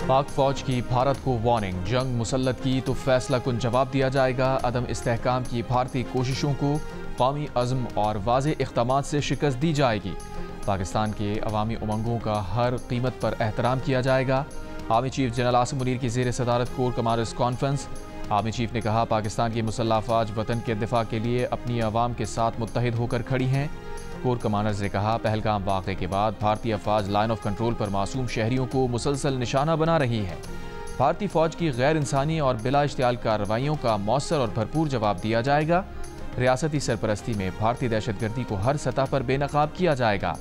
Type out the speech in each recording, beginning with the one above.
पाक फौज की भारत को वार्निंग, जंग मुसल्लत की तो फैसला कुन जवाब दिया जाएगा। अदम इस्तेहकाम की भारतीय कोशिशों को कौमी अज़्म और वाज़े इक़दामात से शिकस्त दी जाएगी। पाकिस्तान के अवामी उमंगों का हर कीमत पर एहतराम किया जाएगा। Army chief general Asim Munir की ज़ेर सदारत core commanders conference. Army chief ने कहा, पाकिस्तान की मुसल्लह अफ़वाज वतन के दिफा के लिए अपनी अवाम के साथ मुत्तहिद होकर खड़ी हैं। कोर कमांडर्स ने कहा, पहलगाम वाक़े के बाद भारतीय अफवाज लाइन ऑफ कंट्रोल पर मासूम शहरियों को मुसलसल निशाना बना रही है। भारतीय फौज की गैर इंसानी और बिला इश्तियाल कार्रवाइयों का मौसर और भरपूर जवाब दिया जाएगा। रियासती सरपरस्ती में भारतीय दहशतगर्दी को हर सतह पर बेनकाब किया जाएगा।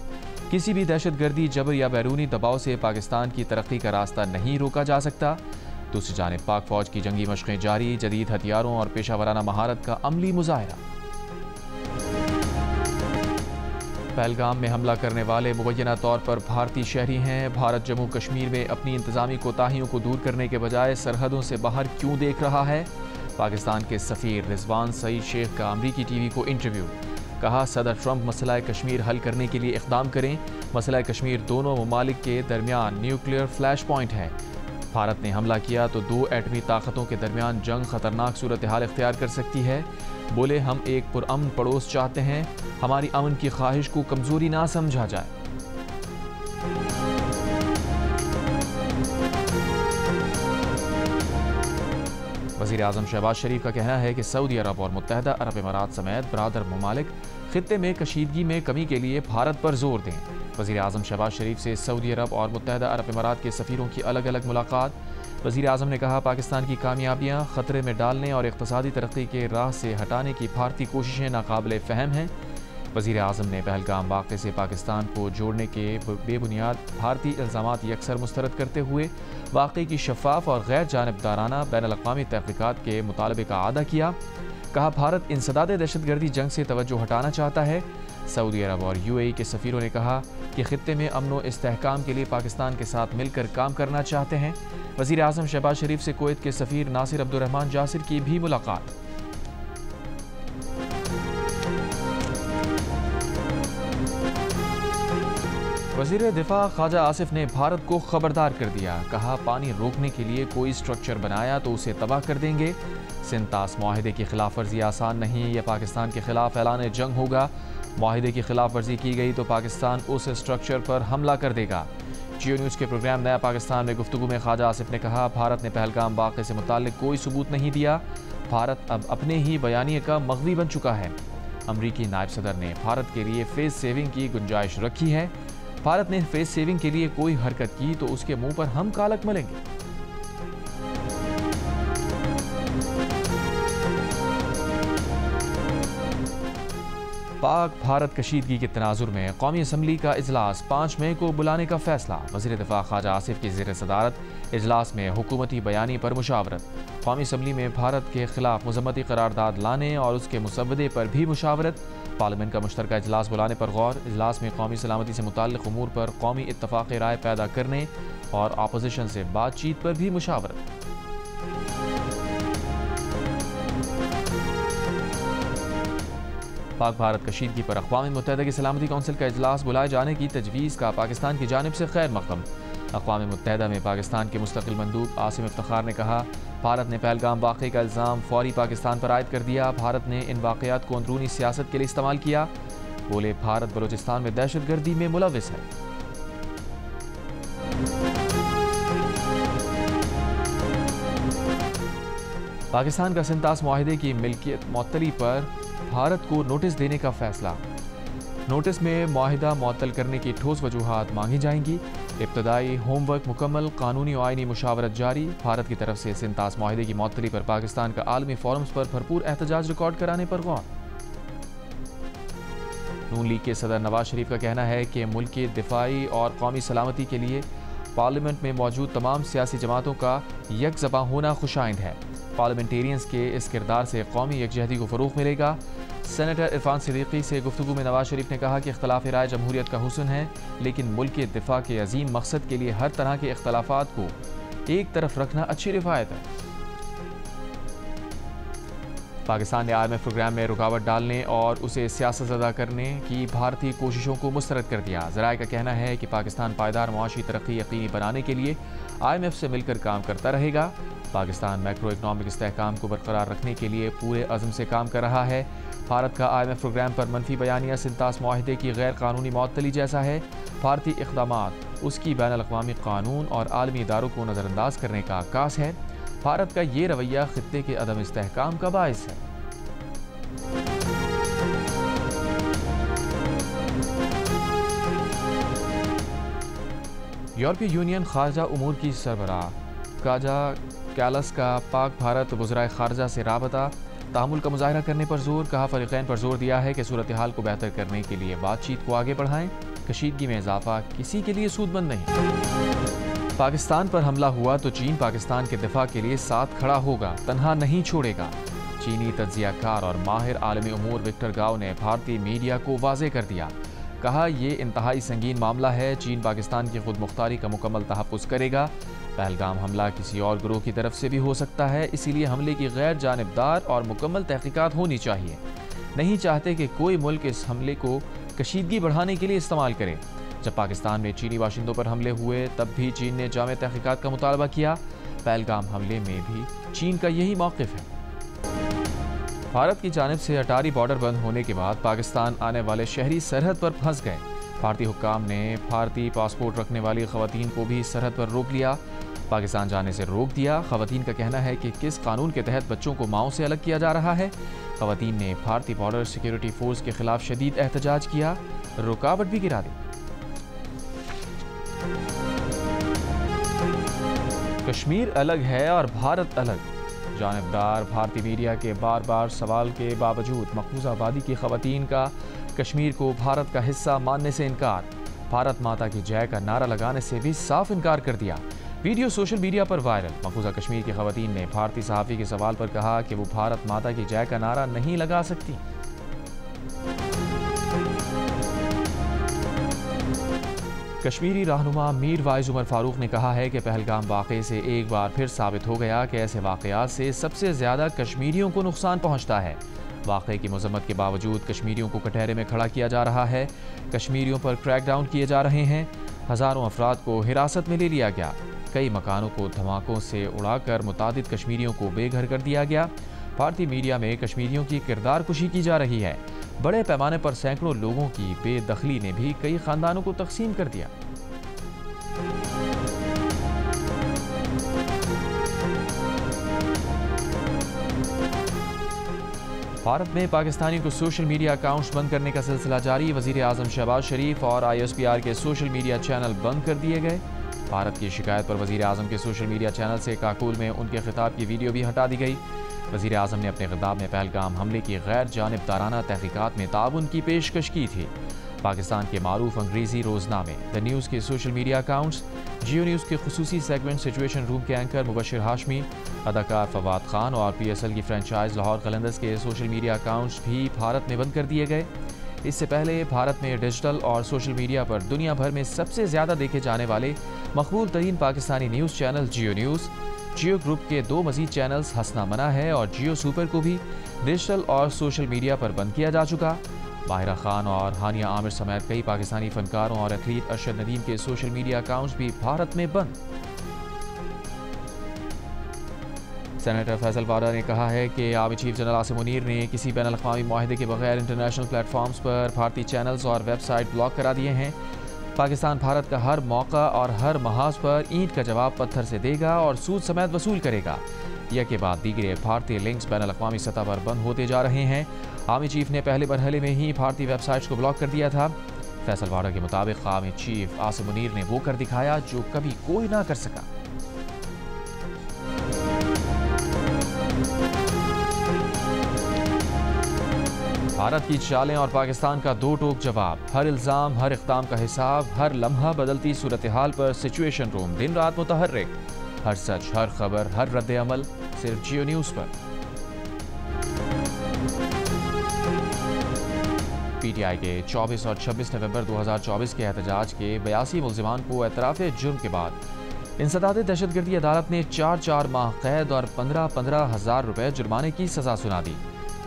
किसी भी दहशतगर्दी, जबर या बैरूनी दबाव से पाकिस्तान की तरक्की का रास्ता नहीं रोका जा सकता। दूसरी जानिब पाक फौज की जंगी मशक़ें जारी, जदीद हथियारों और पेशावराना महारत का अमली मुजाहरा। पहलगाम में हमला करने वाले मुबैना तौर पर भारतीय शहरी हैं। भारत जम्मू कश्मीर में अपनी इंतजामी कोताहियों को दूर करने के बजाय सरहदों से बाहर क्यों देख रहा है। पाकिस्तान के सफ़ीर रिजवान सईद शेख का अमरीकी टीवी को इंटरव्यू। कहा, सदर ट्रंप मसला कश्मीर हल करने के लिए इक़दाम करें। मसला कश्मीर दोनों ममालिक के दरमियान न्यूक्लियर फ्लैश पॉइंट है। भारत ने हमला किया तो दो एटमी ताकतों के दरमियान जंग खतरनाक सूरत हाल इख्तियार कर सकती है। बोले, हम एक पुरअमन पड़ोस चाहते हैं, हमारी अमन की ख्वाहिश को कमजोरी ना समझा जाए। वज़ीर आज़म शहबाज शरीफ का कहना है कि सऊदी अरब और मुत्तहदा अरब इमारात समेत बरादर ममालिक खित्ते में कशीदगी में कमी के लिए भारत पर जोर दें। वज़ीर आज़म शहबाज शरीफ से सऊदी अरब और मुत्तहदा अरब इमारात के सफ़ीरों की अलग अलग मुलाकात। वज़ीर आज़म ने कहा, पाकिस्तान की कामयाबियाँ खतरे में डालने और इक़्तिसादी तरक्की के राह से हटाने की भारतीय कोशिशें नाकाबिले फ़हम हैं। वज़ीर आज़म ने पहलगाम वाक़े से पाकिस्तान को जोड़ने के बेबुनियाद भारतीय इल्ज़ामात यकसर मुस्तरद करते हुए वाक़े की शफ़ाफ़ और गैर जानिबदाराना बैनुल-अक़वामी तहक़ीक़ात के मुतालबे का आदा किया। कहा, भारत इंसदाद दहशतगर्दी जंग से तवज्जो हटाना चाहता है। सऊदी अरब और UAE के सफ़ीरों ने कहा कि खित्ते में अमन व इस्तेहकाम के लिए पाकिस्तान के साथ मिलकर काम करना चाहते हैं। वज़ीर आज़म शहबाज शरीफ से कुवैत के सफ़ीर नासिर अब्दुर्रहमान जासिर की भी मुलाकात। वज़ीर दिफा ख्वाजा आसिफ ने भारत को खबरदार कर दिया। कहा, पानी रोकने के लिए कोई स्ट्रक्चर बनाया तो उसे तबाह कर देंगे। सिंतास माहिदे की खिलाफ वर्जी आसान नहीं, यह पाकिस्तान के खिलाफ ऐलान जंग होगा। माहिदे की खिलाफ वर्जी की गई तो पाकिस्तान उस स्ट्रक्चर पर हमला कर देगा। जियो न्यूज़ के प्रोग्राम नया पाकिस्तान में गुफ्तगू में ख्वाजा आसिफ ने कहा, भारत ने पहलगाम वाक़े से मुताल्लिक कोई सबूत नहीं दिया। भारत अब अपने ही बयानिए का मग़वी बन चुका है। अमरीकी नायब सदर ने भारत के लिए फेस सेविंग की गुंजाइश रखी है। भारत ने फेस सेविंग के लिए कोई हरकत की तो उसके मुंह पर हम कालक मलेंगे। पाक भारत कशीदगी के तनाजुर में कौमी असम्बली का इजलास 5 मई को बुलाने का फैसला। वज़ीर दिफा ख्वाजा आसिफ की ज़ेर सदारत इजलास में हुकूमती बयानी पर मुशावरत। कौमी असम्बली में भारत के खिलाफ मज़म्मती करारदाद लाने और उसके मुसव्वदे पर भी मुशावरत। पार्लियामेंट का मुश्तरका इजलास बुलाने पर गौर। इजलास में कौमी सलामती से मुताल्लिक़ उमूर पर कौमी इत्तफ़ाक़ राय पैदा करने और अपोजिशन से बातचीत पर भी मुशावरत। पाक भारत कशीदगी पर अक़वाम मुत्तहिदा की सलामती कौंसिल का इजलास बुलाए जाने की तजवीज़ का पाकिस्तान की जानिब से खैर मक़दम। अक़वाम मुत्तहिदा में पाकिस्तान के मुस्तक़िल मंदूब आसिम इफ्तिखार ने कहा, भारत ने पहलगाम वाक़े का इल्ज़ाम फ़ौरी पाकिस्तान पर आयद कर दिया। भारत ने इन वाक़यात को अंदरूनी सियासत के लिए इस्तेमाल किया। बोले, भारत बलोचिस्तान में दहशतगर्दी में मुलव्विस है। पाकिस्तान का सिंतास माहिदे की मिल्कियत मुअत्तली पर भारत को नोटिस देने का फैसला। नोटिस में माहिदा मुअत्तल करने की ठोस वजूहात मांगी जाएंगी। इब्तदाई होमवर्क मुकम्मल, कानूनी और आईनी मुशावरत जारी। भारत की तरफ से सिंतास माहिदे की मुअत्तली पर पाकिस्तान का आलमी फोरम्स पर भरपूर एहतजाज रिकॉर्ड कराने पर गौर। नून लीग के सदर नवाज शरीफ का कहना है कि मुल्क की दिफाई और कौमी सलामती के लिए पार्लियामेंट में मौजूद तमाम सियासी जमातों का यकज़बा होना खुशाइंद है। पार्लियामेंटेरियंस के इस किरदार से कौमी यकजहती को फ़रोग़ मिलेगा। सेनेटर इरफान सिद्दीकी से गुफ्तगू में नवाज शरीफ ने कहा कि इख्तलाफ राय जमहूरियत का हुस्न है, लेकिन मुल्क के दिफा के अजीम मकसद के लिए हर तरह के इख्तलाफात को एक तरफ रखना अच्छी रिवायत है। पाकिस्तान ने IMF प्रोग्राम में रुकावट डालने और उसे सियासतज़दा करने की भारतीय कोशिशों को मुस्तरद कर दिया। ज़राए का कहना है कि पाकिस्तान पायदार मुआशी तरक्की यकीनी बनाने के लिए IMF से मिलकर काम करता रहेगा। पाकिस्तान मैक्रो इकनॉमिक इस्तेहकाम को बरकरार रखने के लिए पूरे अज़म से काम कर रहा है। भारत का IMF प्रोग्राम पर मनफी बयानिया सिंतास मुआहदे की गैर कानूनी मअतली जैसा है। भारतीय इक़दामात उसकी बैनुल अक़वामी कानून और आलमी इदारों को नज़रअंदाज करने का आकाश है। भारत का ये रवैया खित्ते के अदम इस्तेहकाम का बाइस है। यूरोपीय यूनियन खारजा उमूर की सरबराह काजा कैलस का पाक भारत वज़राए खारजा से राबता तामुल का मुज़ाहरा करने पर जोर। कहा, फ़रीक़ैन पर जोर दिया है कि सूरत हाल को बेहतर करने के लिए बातचीत को आगे बढ़ाएं। कशीदगी में इजाफा किसी के लिए सूदमंद नहीं। पाकिस्तान पर हमला हुआ तो चीन पाकिस्तान के दिफा के लिए साथ खड़ा होगा, तन्हा नहीं छोड़ेगा। चीनी तज्ज़ियाकार और माहिर आलमी उमूर विक्टर गाओ ने भारतीय मीडिया को वाज़े कर दिया। कहा, यह इंतहाई संगीन मामला है। चीन पाकिस्तान की खुद मुख्तारी का मुकम्मल तहफ़्फ़ुज़ करेगा। पहलगाम हमला किसी और गिरोह की तरफ से भी हो सकता है, इसीलिए हमले की गैर जानिबदार और मुकम्मल तहक़ीक़ात होनी चाहिए। नहीं चाहते कि कोई मुल्क इस हमले को कशीदगी बढ़ाने के लिए इस्तेमाल करे। जब पाकिस्तान में चीनी बाशिंदों पर हमले हुए तब भी चीन ने जामे तहक़ीक़ात का मुतालबा किया। पहलगाम हमले में भी चीन का यही मौक़िफ़ है। भारत की जानिब से अटारी बॉर्डर बंद होने के बाद पाकिस्तान आने वाले शहरी सरहद पर फंस गए। भारतीय हुक्काम ने भारतीय पासपोर्ट रखने वाली ख़वातीन को भी सरहद पर रोक लिया, पाकिस्तान जाने से रोक दिया। ख़वातीन का कहना है कि किस कानून के तहत बच्चों को माओं से अलग किया जा रहा है। ख़वातीन ने भारतीय बॉर्डर सिक्योरिटी फोर्स के खिलाफ शदीद एहतजाज किया, रुकावट भी गिरा दी। कश्मीर अलग है और भारत अलग। जानिबदार भारतीय मीडिया के बार बार सवाल के बावजूद मकबूजा आबादी की ख़वातीन का कश्मीर को भारत का हिस्सा मानने से इनकार। भारत माता की जय का नारा लगाने से भी साफ इनकार कर दिया। वीडियो सोशल मीडिया पर वायरल। मकबूजा कश्मीर की ख़वातीन ने भारतीय सहाफ़ी के सवाल पर कहा कि वो भारत माता की जय का नारा नहीं लगा सकती। कश्मीरी रहनुमा मीर वाइज उमर फारूक ने कहा है कि पहलगाम वाक़े से एक बार फिर साबित हो गया कि ऐसे वाक़यात से सबसे ज़्यादा कश्मीरियों को नुकसान पहुँचता है। वाक़े की मज़म्मत के बावजूद कश्मीरियों को कटहरे में खड़ा किया जा रहा है। कश्मीरियों पर क्रैकडाउन किए जा रहे हैं। हज़ारों अफराद को हिरासत में ले लिया गया। कई मकानों को धमाकों से उड़ाकर मुतादिद कश्मीरियों को बेघर कर दिया गया। भारतीय मीडिया में कश्मीरियों की किरदार कुशी की जा रही है। बड़े पैमाने पर सैकड़ों लोगों की बेदखली ने भी कई ख़ानदानों को तकसीम कर दिया। भारत में पाकिस्तानियों को सोशल मीडिया अकाउंट्स बंद करने का सिलसिला जारी। वज़ीर आज़म शहबाज शरीफ और ISPR के सोशल मीडिया चैनल बंद कर दिए गए। भारत की शिकायत पर वज़ीर आज़म के सोशल मीडिया चैनल से काकुल में उनके खिताब की वीडियो भी हटा दी गई। वज़ीर आज़म ने अपने खिताब में पहलगाम हमले की गैर जानिबदाराना तहक़ीक़ात में ताउन की पेशकश की थी। पाकिस्तान के मारूफ अंग्रेज़ी रोज़नामे द न्यूज़ के सोशल मीडिया अकाउंट्स, जियो न्यूज़ के खुसूसी सेगमेंट सिचुएशन रूम के एंकर मुबशिर हाशमी, अदाकार फवाद खान और PSL की फ्रेंचाइज लाहौर कलंदर्स के सोशल मीडिया अकाउंट्स भी भारत में बंद कर दिए गए। इससे पहले भारत में डिजिटल और सोशल मीडिया पर दुनिया भर में सबसे ज़्यादा देखे जाने वाले मकबूल तरीन पाकिस्तानी न्यूज़ चैनल जियो न्यूज़, जियो ग्रुप के 2 मज़ीद चैनल्स हंसना मना है और जियो सुपर को भी डिजिटल और सोशल मीडिया पर बंद किया जा चुका। माहिरा खान और हानिया आमिर समेत कई पाकिस्तानी फनकारों और एथलीट अरशद नदीम के सोशल मीडिया अकाउंट्स भी भारत में बंद। सेनेटर फैसल वारा ने कहा है कि army chief general Asim Munir ने किसी बैनुल अक़वामी मुआहदे के बगैर इंटरनेशनल प्लेटफॉर्म्स पर भारतीय चैनल्स और वेबसाइट ब्लॉक करा दिए हैं। पाकिस्तान भारत का हर मौका और हर महाज पर ईंट का जवाब पत्थर से देगा और सूद समेत वसूल करेगा। यह के बाद दीगरे भारतीय लिंक्स बैनुल अक़वामी सतह पर बंद होते जा रहे हैं। आर्मी चीफ ने पहले मरहले में ही भारतीय वेबसाइट्स को ब्लॉक कर दिया था। फैसल वारा के मुताबिक आर्मी चीफ आसिम मुनीर ने वो कर दिखाया जो कभी कोई ना कर सका। भारत की चालें और पाकिस्तान का दो टोक जवाब। हर इल्ज़ाम, हर इक़दाम का हिसाब, हर लम्हा बदलती सूरत हाल पर सिचुएशन रूम दिन रात मुतहर्रिक। हर सच, हर खबर, हर रद्द अमल सिर्फ जियो न्यूज़ पर। PTI के 24 और 26 नवंबर 2024 के एहतजाज के 82 मुल्ज़िमान को एतराफ़े जुर्म के बाद इंसदाद दहशतगर्दी अदालत ने 4 माह कैद और 15,000 रुपये जुर्माने की सज़ा सुना दी।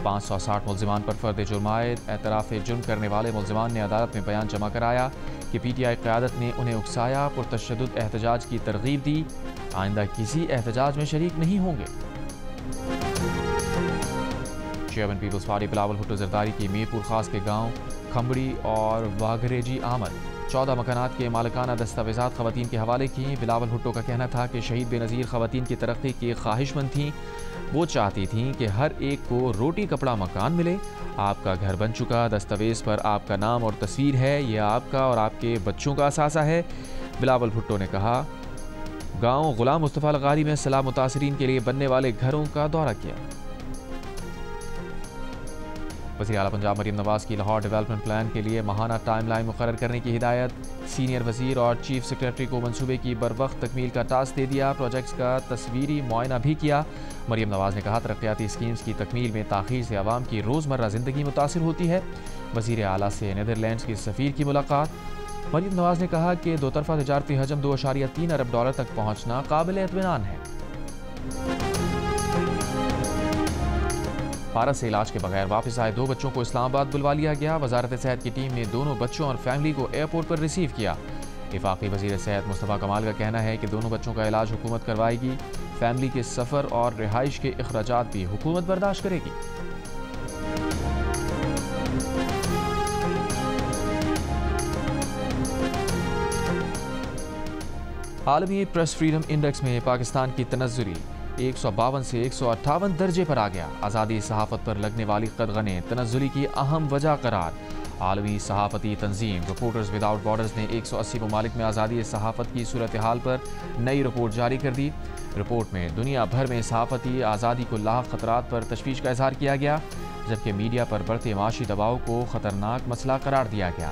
560 मुल्जिमान पर फर्द जुर्म आयद। एतराफ़ जुर्म करने वाले मुल्जिमान ने अदालत में बयान जमा कराया कि PTI क़यादत ने उन्हें उकसाया, पुरतशद्दुद एहतजाज की तरगीब दी, आइंदा किसी एहतजाज में शरीक नहीं होंगे। चेयरमैन पीपल्स पार्टी बिलावल भुट्टो जरदारी की मीरपुर खास के गाँव खम्बड़ी और वाघरेजी आमद 14 मकानात के मालिकाना दस्तावेज़ात ख़वातीन के हवाले की। बिलावल भुट्टो का कहना था कि शहीद बेनज़ीर ख़वातीन की तरक्की की ख्वाहिशमंद थीं। वो चाहती थीं कि हर एक को रोटी कपड़ा मकान मिले। आपका घर बन चुका, दस्तावेज़ पर आपका नाम और तस्वीर है, यह आपका और आपके बच्चों का असासा है। बिलावल भुट्टो ने कहा, गाँव गुलाम मुस्तफ़ा लगारी में सैलाब मुतासरीन के लिए बनने वाले घरों का दौरा किया। वज़ीर आला पंजाब मरीम नवाज़ की लाहौर डेवलपमेंट प्लान के लिए माहाना टाइमलाइन मुकर्रर करने की हिदायत। सीनियर वज़ीर और चीफ सेक्रेटरी को मंसूबे की बरवक्त तकमील का टास्क दे दिया। प्रोजेक्ट्स का तस्वीरी मुआयना भी किया। मरीम नवाज़ ने कहा, तरक्याती स्कीम्स की तकमील में ताख़ीर से आवाम की रोज़मर्रा ज़िंदगी मुतासिर होती है। वज़ीर आला से नीदरलैंड्स की सफ़ीर की मुलाकात। मरीम नवाज़ ने कहा कि दो तरफ़ा तिजारती हजम $2.3 अरब तक पहुँचना काबिल इत्मीनान है। भारत से इलाज के बगैर वापस आए 2 बच्चों को इस्लामाबाद बुलवा लिया गया। वजारत सेहत की टीम ने दोनों बच्चों और फैमिली को एयरपोर्ट पर रिसीव किया। वफाकी वज़ीर सेहत मुस्तफ़ा कमाल का कहना है कि दोनों बच्चों का इलाज हुकूमत करवाएगी। फैमिली के सफ़र और रिहाइश के अखराजात भी हुकूमत बर्दाश्त करेगी। आलमी प्रेस फ्रीडम इंडेक्स में पाकिस्तान की तनज़्ज़ुली 152 से 158 दर्जे पर आ गया। आज़ादी सहाफ़त पर लगने वाली कदगनें तनज़्ज़ुली की अहम वजह करार। आलमी सहाफ़ती तंजीम रिपोर्टर्स विदाउट बॉर्डर्स ने 180 ममालिक में आज़ादी सहाफ़त की सूरत हाल पर नई रिपोर्ट जारी कर दी। रिपोर्ट में दुनिया भर में सहाफ़ती आज़ादी को लाहक ख़तरात पर तशवीश का इज़हार किया गया, जबकि मीडिया पर बढ़ते माशी दबाव को ख़तरनाक मसला करार दिया गया।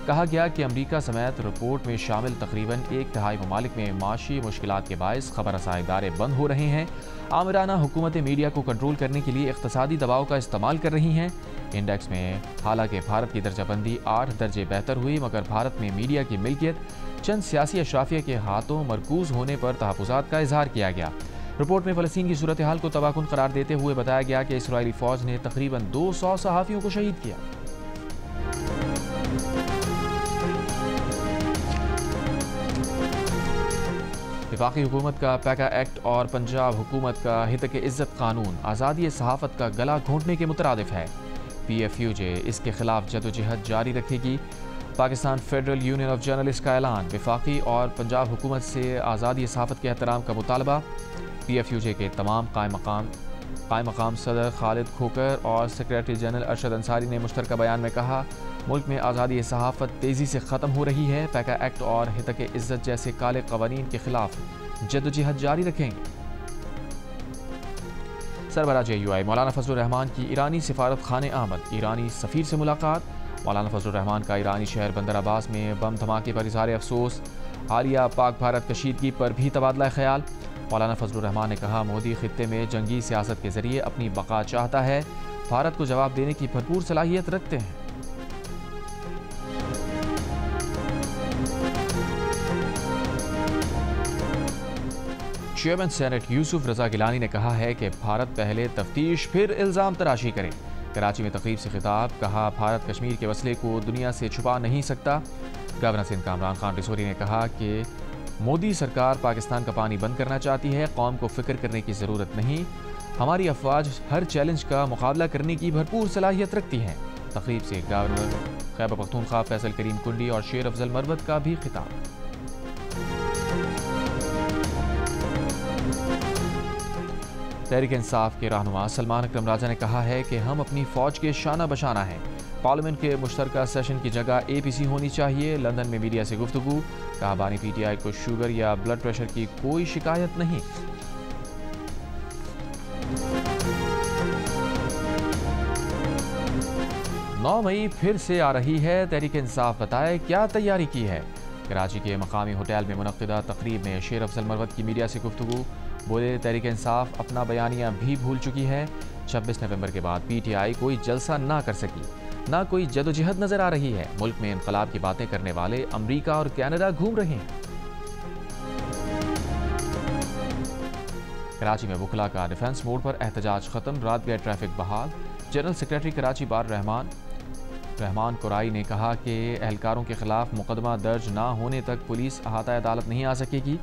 कहा गया कि अमरीका समेत रिपोर्ट में शामिल तकरीबन 1/3 ममालिक में माशी मुश्किलात के बायस खबर रसाई इदारे बंद हो रहे हैं। आमिराना हुकूमतें मीडिया को कंट्रोल करने के लिए इक़्तिसादी दबाव का इस्तेमाल कर रही हैं। इंडेक्स में हालांकि भारत की दर्जाबंदी 8 दर्जे बेहतर हुई, मगर भारत में मीडिया की मिल्कियत चंद सियासी अशराफिया के हाथों मरकूज़ होने पर तहफ़्फ़ुज़ात का इज़हार किया गया। रिपोर्ट में फ़लस्तीन की सूरत हाल को तबाहकुन करार देते हुए बताया गया कि इसराइली फ़ौज ने तकरीबन 200 सहाफ़ियों को शहीद किया। वफाकी हुकूमत का पैका एक्ट और पंजाब हुकूमत का हितक इज़्ज़त कानून आज़ादी सहाफ़त का गला घोंटने के मुतरादिफ है। PFUJ इसके खिलाफ जदोजहद जारी रखेगी। Pakistan federal union of journalist का ऐलान। वफाकी और पंजाब हुकूमत से आज़ादी सहाफ़त के एहतराम का मुतालबा। PFUJ के तमाम कायम मकाम सदर खालिद खोकर और सेक्रेटरी जनरल अरशद अंसारी ने मुश्तरका बयान में कहा, मुल्क में आज़ादी सहाफ़त तेज़ी से ख़त्म हो रही है। पैका एक्ट और हितक इज़्ज़त जैसे काले क़वानीन के खिलाफ जदोजहद जारी रखेंगे। सरबराह JUI मौलाना फजलुर रहमान की ईरानी सिफारत खाने आमद। ईरानी सफ़ीर से मुलाकात। मौलाना फजलुर रहमान का ईरानी शहर बंदर अब्बास में बम धमाके पर इज़हार अफसोस। हालिया पाक भारत कशीदगी पर भी तबादला ख्याल। मौलाना फजलुर रहमान ने कहा, मोदी खित्ते में जंगी सियासत के ज़रिए अपनी बका चाहता है, भारत को जवाब देने की भरपूर सलाहियत रखते हैं। चेयरमैन सेनेट यूसुफ रजा गिलानी ने कहा है कि भारत पहले तफ्तीश फिर इल्ज़ाम तराशी करे। कराची में तकरीब से खिताब। कहा, भारत कश्मीर के मसले को दुनिया से छुपा नहीं सकता। गवर्नर सिंध कामरान खान रिसोरी ने कहा कि मोदी सरकार पाकिस्तान का पानी बंद करना चाहती है, कौम को फिक्र करने की ज़रूरत नहीं। हमारी अफवाज हर चैलेंज का मुकाबला करने की भरपूर सलाहियत रखती हैं। तकरीब से गवर्नर खैबर पख्तूनख्वा फैसल करीम कुंडी और शेर अफजल मरवत का भी खिताब। तहरीक इंसाफ के रहनुमा सलमान अकरम राजा ने कहा है कि हम अपनी फ़ौज के शाना बशाना हैं। पार्लियामेंट के मुश्तरका सेशन की जगह APC होनी चाहिए। लंदन में मीडिया से गुफ्तगू। कहा, बानी PTI को शुगर या ब्लड प्रेशर की कोई शिकायत नहीं। 9 मई फिर से आ रही है। तहरीक इंसाफ बताए क्या तैयारी की है। कराची के मकामी होटल में मुनक्किदा तकरीब में शेर अफजल मरवत की मीडिया से गुफ्तगू। बोले, तहरीक इंसाफ अपना बयानिया भी भूल चुकी है। 26 नवंबर के बाद PTI कोई जलसा ना कर सकी, ना कोई जदोजहद नजर आ रही है। मुल्क में इनकलाब की बातें करने वाले अमरीका और कनाडा घूम रहे हैं। कराची में वुकला का डिफेंस मोड पर एहतजाज खत्म। रात गए ट्रैफिक बहाल। जनरल सेक्रेटरी कराची बार रहमान कुराई ने कहा कि एहलकारों के खिलाफ मुकदमा दर्ज ना होने तक पुलिस अहाता अदालत नहीं आ सकेगी।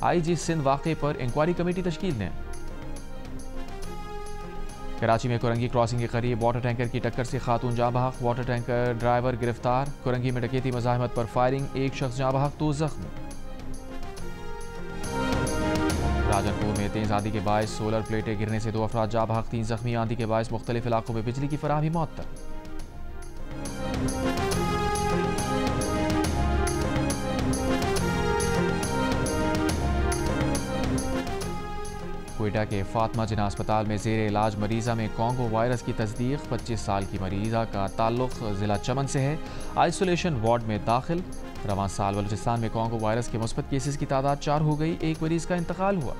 IG सिंध वाक़े पर इंक्वायरी कमेटी तश्कील दें। कराची में कुरंगी क्रॉसिंग के करीब वाटर टैंकर की टक्कर से खातून जाँ बहक, वाटर टैंकर ड्राइवर गिरफ्तार। कुरंगी में डकैती मज़ाहमत पर फायरिंग, एक शख्स जाँ बहक, 2 जख्मी। राजनपुर में तेज आंधी के बायस सोलर प्लेटें गिरने से 2 अफराद जाँ बहक, 3 जख्मी। आंधी के बायस मुख्तलिफ इलाकों में बिजली की फराहमी मअतल। क्वेटा के फातिमा जिन्ना अस्पताल में ज़ेर इलाज मरीज़ा में कॉन्गो वायरस की तस्दीक। 25 साल की मरीज़ा का ताल्लुक ज़िला चमन से है, आइसोलेशन वार्ड में दाखिल। रवां साल बलूचिस्तान में कॉन्गो वायरस के मुस्बत केसेस की तादाद 4 हो गई, 1 मरीज़ का इंतकाल हुआ।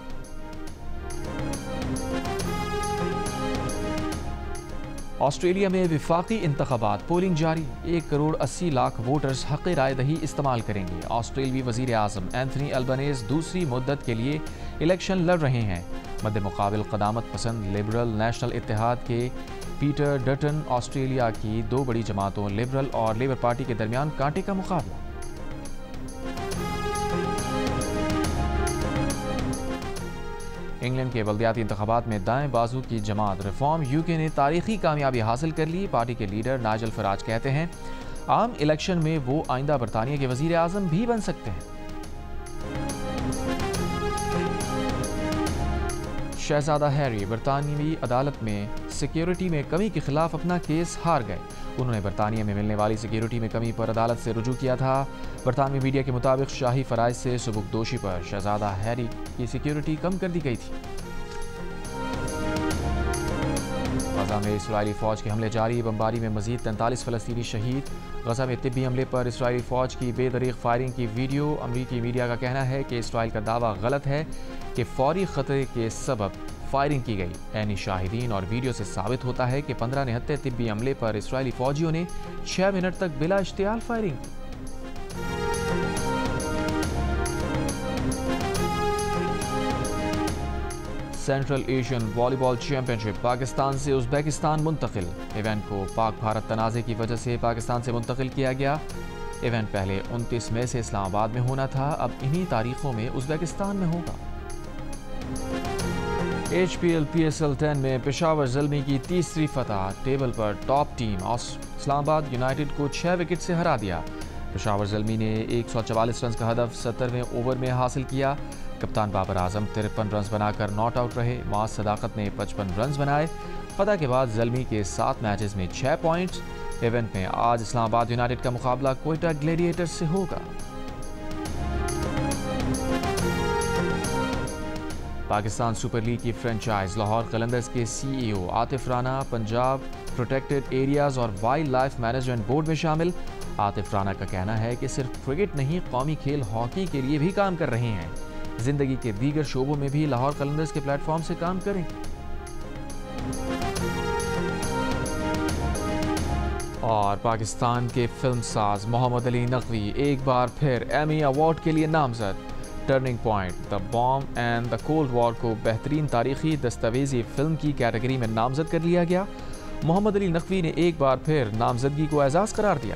ऑस्ट्रेलिया में विफाकी इंतखाबात, पोलिंग जारी। 1 करोड़ 80 लाख वोटर्स हक़ राय दही इस्तेमाल करेंगे। ऑस्ट्रेलवी वज़ीर आज़म एंथनी अल्बनीज़ दूसरी मुद्दत के लिए इलेक्शन लड़ रहे हैं। मद्दे मुकाबिल क़दामत पसंद लिबरल नेशनल इत्तेहाद के पीटर डटन। ऑस्ट्रेलिया की 2 बड़ी जमातों लिबरल और लेबर पार्टी के दरमियान कांटे का मुकाबला। इंग्लैंड के बल्दियाती इंतखाबात में दाएं बाजू की जमात रिफॉर्म यूके ने तारीखी कामयाबी हासिल कर ली। पार्टी के लीडर नाइजल फराज कहते हैं आम इलेक्शन में वो आइंदा बरतानिया के वजीर आज़म भी बन सकते हैं। शहजादा हैरी बरतानवी अदालत में सिक्योरिटी में कमी के खिलाफ अपना केस हार गए। उन्होंने बरतानिया में मिलने वाली सिक्योरिटी में कमी पर अदालत से रुजू किया था। बरतानवी मीडिया के मुताबिक शाही फराइज से सुबुकदोशी पर शहजादा हैरी की सिक्योरिटी कम कर दी गई थी। गजा में इसराइली फौज के हमले जारी, बमबारी में मजीद 43 फ़लस्तीनी शहीद। गजा में तिब्बी हमले पर इसराइली फौज की बेदरीग फायरिंग की वीडियो। अमरीकी मीडिया का कहना है कि इसराइल का दावा गलत है कि फौरी खतरे के सबब फायरिंग की गई। ऐनी शाहिदीन और वीडियो से साबित होता है कि 15 निहत्ते तिब्बी हमले पर इसराइली फौजियों ने 6 मिनट तक बिला इश्तियाल फायरिंग की। Central Asian volleyball championship Pakistan से उज़्बेकिस्तान मुंतकिल। इवेंट को पाक भारत तनाज़े की वजह से पाकिस्तान से मुंतकिल किया गया। इवेंट पहले 29 मई से इस्लामाबाद में होना था, अब इन्हीं तारीखों में उज़्बेकिस्तान में होगा। HPL PSL 10 में पेशावर ज़ल्मी की तीसरी फतह। टेबल पर टॉप टीम इस्लामाबाद यूनाइटेड को 6 विकेट से हरा दिया। पेशावर ज़ल्मी ने 144 रन का हदफ 70वें ओवर में हासिल किया। कप्तान बाबर आजम 53 रन बनाकर नॉट आउट रहे। माज सदाकत ने 55 रन बनाए। फतह के बाद ज़ल्मी के 7 मैचेस में 6 पॉइंट्स। इवेंट में आज इस्लामाबाद यूनाइटेड का मुकाबला क्वेटा ग्लेडिएटर्स से होगा। पाकिस्तान सुपर लीग की फ्रेंचाइज लाहौर कलंदर्स के CEO Atif Rana Punjab protected areas और वाइल्ड लाइफ मैनेजमेंट बोर्ड में शामिल। आतिफ राना का कहना है कि सिर्फ क्रिकेट नहीं, कौमी खेल हॉकी के लिए भी काम कर रहे हैं। जिंदगी के दीगर शोबों में भी लाहौर कलंदर्स के प्लेटफॉर्म से काम करें। और पाकिस्तान के फिल्मसाज मोहम्मद अली नकवी एक बार फिर एमी अवार्ड के लिए नामजद। Turning point, the bomb and the cold war को बेहतरीन तारीखी दस्तावेजी फिल्म की कैटेगरी में नामजद कर लिया गया। मोहम्मद अली नकवी ने एक बार फिर नामजदगी को एजाज़ करार दिया।